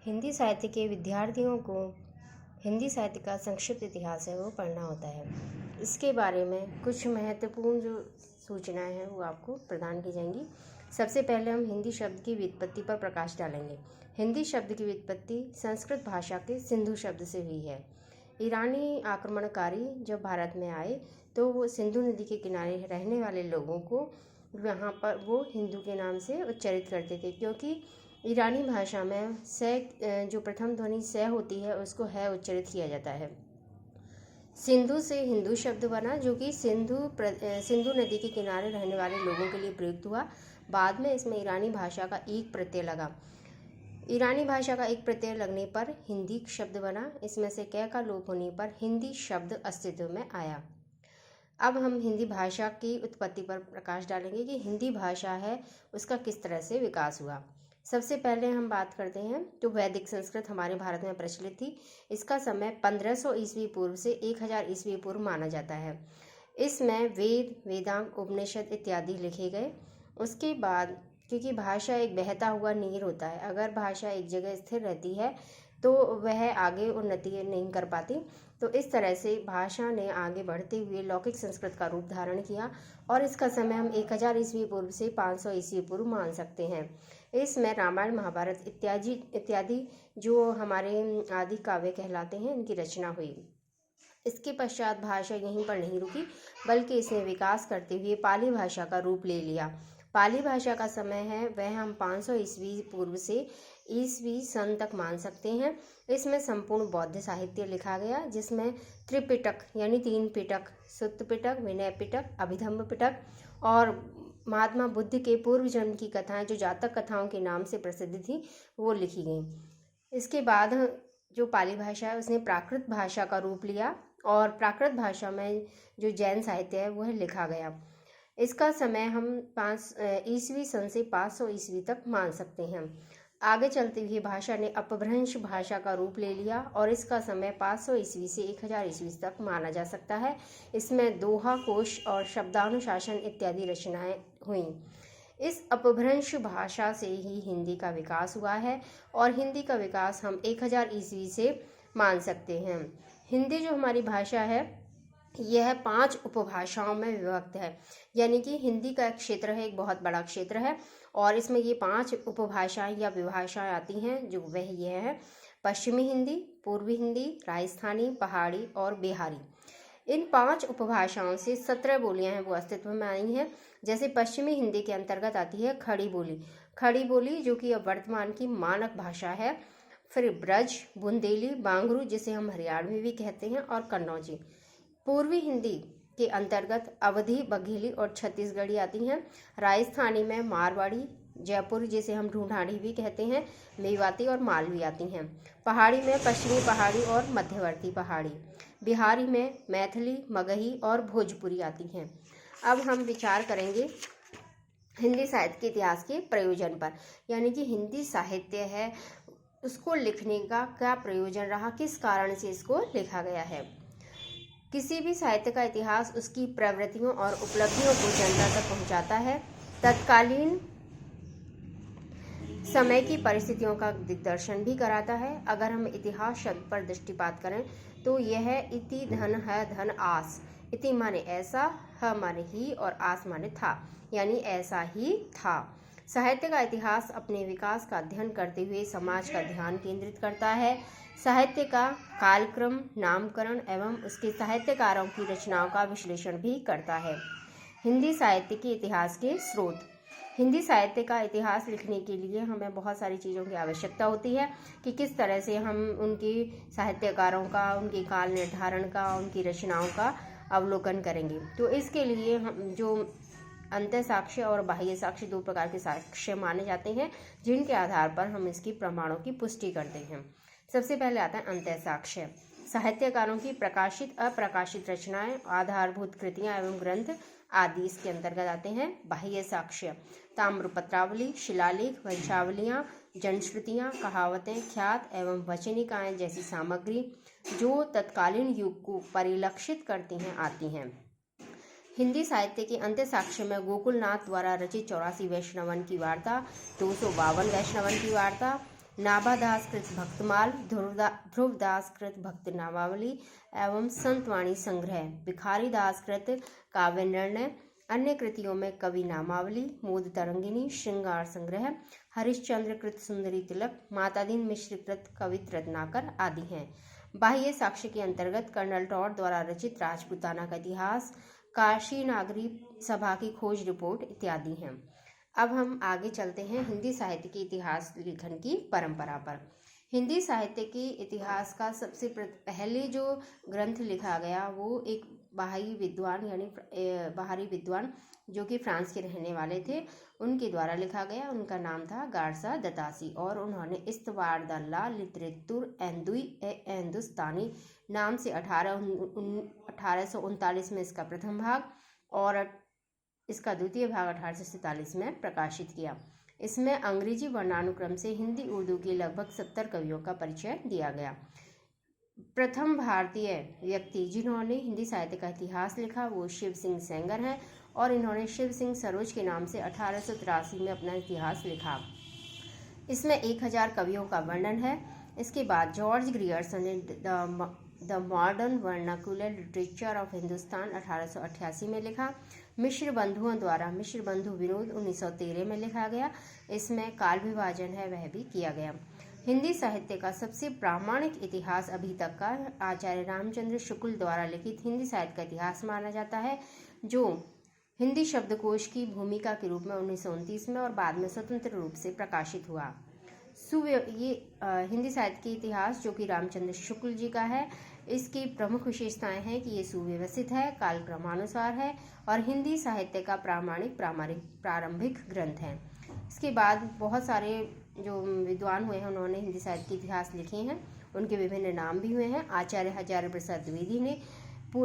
हिंदी साहित्य के विद्यार्थियों को हिंदी साहित्य का संक्षिप्त इतिहास है वो पढ़ना होता है। इसके बारे में कुछ महत्वपूर्ण जो सूचनाएं हैं वो आपको प्रदान की जाएंगी। सबसे पहले हम हिंदी शब्द की व्युत्पत्ति पर प्रकाश डालेंगे। हिंदी शब्द की व्युत्पत्ति संस्कृत भाषा के सिंधु शब्द से हुई है। ईरानी आक्रमणकारी जब भारत में आए तो वो सिंधु नदी के किनारे रहने वाले लोगों को वहाँ पर वो हिंदू के नाम से उच्चारित करते थे, क्योंकि ईरानी भाषा में से जो प्रथम ध्वनि से होती है उसको है उच्चारित किया जाता है। सिंधु से हिंदू शब्द बना, जो कि सिंधु नदी के किनारे रहने वाले लोगों के लिए प्रयुक्त हुआ। बाद में इसमें ईरानी भाषा का एक प्रत्यय लगा। ईरानी भाषा का एक प्रत्यय लगने पर हिंदी शब्द बना। इसमें से कै का लोप होने पर हिंदी शब्द अस्तित्व में आया। अब हम हिंदी भाषा की उत्पत्ति पर प्रकाश डालेंगे कि हिंदी भाषा है उसका किस तरह से विकास हुआ। सबसे पहले हम बात करते हैं तो वैदिक संस्कृत हमारे भारत में प्रचलित थी। इसका समय 1500 ईस्वी पूर्व से 1000 ईस्वी पूर्व माना जाता है। इसमें वेद, वेदांग, उपनिषद इत्यादि लिखे गए। उसके बाद क्योंकि भाषा एक बहता हुआ नीर होता है, अगर भाषा एक जगह स्थिर रहती है तो वह आगे उन्नति नहीं कर पाती। तो इस तरह से भाषा ने आगे बढ़ते हुए लौकिक संस्कृत का रूप धारण किया और इसका समय हम 1000 ईस्वी पूर्व से 500 ईस्वी पूर्व मान सकते हैं। इसमें रामायण, महाभारत इत्यादि जो हमारे आदि काव्य कहलाते हैं इनकी रचना हुई। इसके पश्चात भाषा यहीं पर नहीं रुकी, बल्कि इसने विकास करते हुए पाली भाषा का रूप ले लिया। पाली भाषा का समय है वह हम 500 ईस्वी पूर्व से ईस्वी सन तक मान सकते हैं। इसमें संपूर्ण बौद्ध साहित्य लिखा गया, जिसमें त्रिपिटक यानी 3 पिटक, सुत्त पिटक, विनय पिटक, अभिधम्म पिटक और महात्मा बुद्ध के पूर्व जन्म की कथाएं जो जातक कथाओं के नाम से प्रसिद्ध थी वो लिखी गई। इसके बाद जो पाली भाषा है उसने प्राकृत भाषा का रूप लिया और प्राकृत भाषा में जो जैन साहित्य है वह लिखा गया। इसका समय हम 5 ईस्वी सन से 500 ईस्वी तक मान सकते हैं। आगे चलते हुए भाषा ने अपभ्रंश भाषा का रूप ले लिया और इसका समय 500 ईस्वी से 1000 ईस्वी तक माना जा सकता है। इसमें दोहा, कोश और शब्दानुशासन इत्यादि रचनाएं हुई। इस अपभ्रंश भाषा से ही हिंदी का विकास हुआ है और हिंदी का विकास हम 1000 ईस्वी से मान सकते हैं। हिंदी जो हमारी भाषा है यह 5 उपभाषाओं में विभक्त है, यानी कि हिंदी का एक क्षेत्र है, एक बहुत बड़ा क्षेत्र है और इसमें ये 5 उपभाषाएं या विभाषाएं आती हैं, जो वह ये है पश्चिमी हिंदी, पूर्वी हिंदी, राजस्थानी, पहाड़ी और बिहारी। इन 5 उपभाषाओं से 17 बोलियां हैं वो अस्तित्व में आई हैं। जैसे पश्चिमी हिंदी के अंतर्गत आती है खड़ी बोली जो कि अब वर्तमान की मानक भाषा है। फिर ब्रज, बुंदेली, बांगरू जिसे हम हरियाणवी भी कहते हैं और कन्नौजी। पूर्वी हिंदी के अंतर्गत अवधी, बघेली और छत्तीसगढ़ी आती हैं। राजस्थानी में मारवाड़ी, जयपुर जिसे हम ढूंढाड़ी भी कहते हैं, मेवाती और मालवी आती हैं। पहाड़ी में पश्चिमी पहाड़ी और मध्यवर्ती पहाड़ी। बिहारी में मैथिली, मगही और भोजपुरी आती हैं। अब हम विचार करेंगे हिंदी साहित्य के इतिहास के प्रयोजन पर, यानी कि हिंदी साहित्य है उसको लिखने का क्या प्रयोजन रहा, किस कारण से इसको लिखा गया है। किसी भी साहित्य का इतिहास उसकी प्रवृत्तियों और उपलब्धियों को जनता तक पहुंचाता है, तत्कालीन समय की परिस्थितियों का दिग्दर्शन भी कराता है। अगर हम इतिहास शब्द पर दृष्टिपात करें तो यह इति धन है धन आस। इति माने ऐसा, ह माने ही और आस माने था, यानी ऐसा ही था। साहित्य का इतिहास अपने विकास का अध्ययन करते हुए समाज का ध्यान केंद्रित करता है। साहित्य का कालक्रम, नामकरण एवं उसके साहित्यकारों की रचनाओं का विश्लेषण भी करता है। हिंदी साहित्य के इतिहास के स्रोत। हिंदी साहित्य का इतिहास लिखने के लिए हमें बहुत सारी चीज़ों की आवश्यकता होती है कि किस तरह से हम उनकी साहित्यकारों का, उनके काल निर्धारण का, उनकी रचनाओं का अवलोकन करेंगे। तो इसके लिए हम जो अंतः साक्ष्य और बाह्य साक्ष्य 2 प्रकार के साक्ष्य माने जाते हैं, जिनके आधार पर हम इसकी प्रमाणों की पुष्टि करते हैं। सबसे पहले आता है अंतः साक्ष्य। साहित्यकारों की प्रकाशित, अप्रकाशित रचनाएं, आधारभूत कृतियां एवं ग्रंथ आदि इसके अंतर्गत आते हैं। बाह्य साक्ष्य ताम्रपत्रावली, शिलालेख, वंशावलियां, जनश्रुतियां, कहावतें, ख्यात एवं वचनिकाएं जैसी सामग्री जो तत्कालीन युग को परिलक्षित करती हैं आती हैं। हिंदी साहित्य के अंत्य साक्ष्य में गोकुलनाथ द्वारा रचित 84 वैष्णवन की वार्ता, 252 वैष्णवन की वार्ता, नाभादास कृत भक्तमाल, ध्रुवदास कृत भक्त नामावली एवं संतवाणी संग्रह, भिखारी दास कृत काव्य निर्णय, अन्य कृतियों में कवि नामावली, मोद तरंगिनी, श्रृंगार संग्रह, हरिश्चंद्र कृत सुंदरी तिलक, मातादीन मिश्र कृत कवित रत्नाकर आदि हैं। बाह्य साक्ष्य के अंतर्गत कर्नल टॉड द्वारा रचित राजपूताना का इतिहास, काशी नागरी सभा की खोज रिपोर्ट इत्यादि हैं। अब हम आगे चलते हैं हिंदी साहित्य के इतिहास लेखन की परंपरा पर। हिंदी साहित्य के इतिहास का सबसे पहले जो ग्रंथ लिखा गया वो एक बाहरी विद्वान यानी बाहरी विद्वान जो कि फ्रांस के रहने वाले थे उनके द्वारा लिखा गया। उनका नाम था गारसा दतासी और उन्होंने इस्तवार द ला लिटरेतुर हिंदुस्तानी नाम से 1839 में इसका प्रथम भाग और इसका द्वितीय भाग 1847 में प्रकाशित किया। इसमें अंग्रेजी वर्णानुक्रम से हिंदी उर्दू के लगभग 70 कवियों का परिचय दिया गया। प्रथम भारतीय व्यक्ति जिन्होंने हिंदी साहित्य का इतिहास लिखा वो शिव सिंह सेंगर हैं और इन्होंने शिव सिंह सरोज के नाम से 1883 में अपना इतिहास लिखा। इसमें 1000 कवियों का वर्णन है। इसके बाद जॉर्ज ग्रियर्सन ने the modern vernacular literature of Hindustan 1888 में लिखा। मिश्र बंधुओं द्वारा मिश्र बंधु विनोद 1913 में लिखा गया। इसमें काल विभाजन है वह भी किया गया। हिंदी साहित्य का सबसे प्रामाणिक इतिहास अभी तक का आचार्य रामचंद्र शुक्ल द्वारा लिखित हिंदी साहित्य का इतिहास माना जाता है जो हिंदी शब्दकोश की भूमिका के रूप में 1929 में और बाद में स्वतंत्र रूप से प्रकाशित हुआ। हिंदी साहित्य के इतिहास जो कि रामचंद्र शुक्ल जी का है, इसकी प्रमुख विशेषताएं हैं कि ये सुव्यवस्थित है, कालक्रमानुसार है और हिंदी साहित्य का प्रारंभिक ग्रंथ है। इसके बाद बहुत सारे जो विद्वान हुए हैं उन्होंने हिंदी साहित्य के इतिहास लिखे हैं, उनके विभिन्न नाम भी हुए हैं। आचार्य हजारी प्रसाद द्विवेदी ने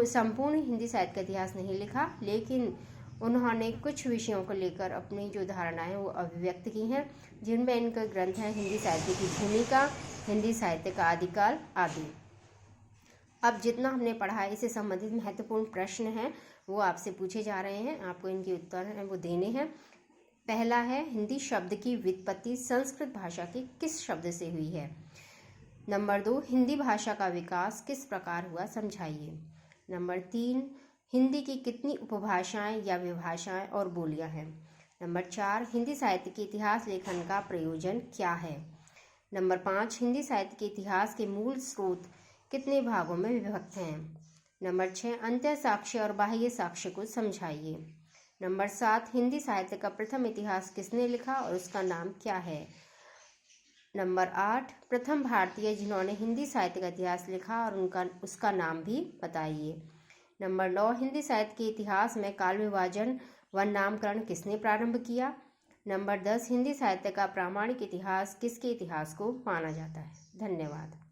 संपूर्ण हिंदी साहित्य का इतिहास नहीं लिखा, लेकिन उन्होंने कुछ विषयों को लेकर अपनी जो धारणाएं वो अभिव्यक्त की हैं, जिनमें इनका ग्रंथ है हिंदी साहित्य की भूमिका, हिंदी साहित्य का आदिकाल आदि। अब जितना हमने पढ़ा है इससे संबंधित महत्वपूर्ण प्रश्न हैं वो आपसे पूछे जा रहे हैं, आपको इनके उत्तर हैं वो देने हैं। पहला है हिंदी शब्द की व्युत्पत्ति संस्कृत भाषा के किस शब्द से हुई है। नंबर 2 हिंदी भाषा का विकास किस प्रकार हुआ समझाइए। नंबर 3 हिंदी की कितनी उपभाषाएं या विभाषाएं और बोलियां हैं। नंबर 4 हिंदी साहित्य के इतिहास लेखन का प्रयोजन क्या है। नंबर 5 हिंदी साहित्य के इतिहास के मूल स्रोत कितने भागों में विभक्त हैं। नंबर 6 अंत्य साक्ष्य और बाह्य साक्ष्य को समझाइए। नंबर 7 हिंदी साहित्य का प्रथम इतिहास किसने लिखा और उसका नाम क्या है। नंबर 8 प्रथम भारतीय जिन्होंने हिंदी साहित्य का इतिहास लिखा और उसका नाम भी बताइए। नंबर 9 हिंदी साहित्य के इतिहास में काल विभाजन व नामकरण किसने प्रारंभ किया। नंबर 10 हिंदी साहित्य का प्रामाणिक इतिहास किसके इतिहास को माना जाता है। धन्यवाद।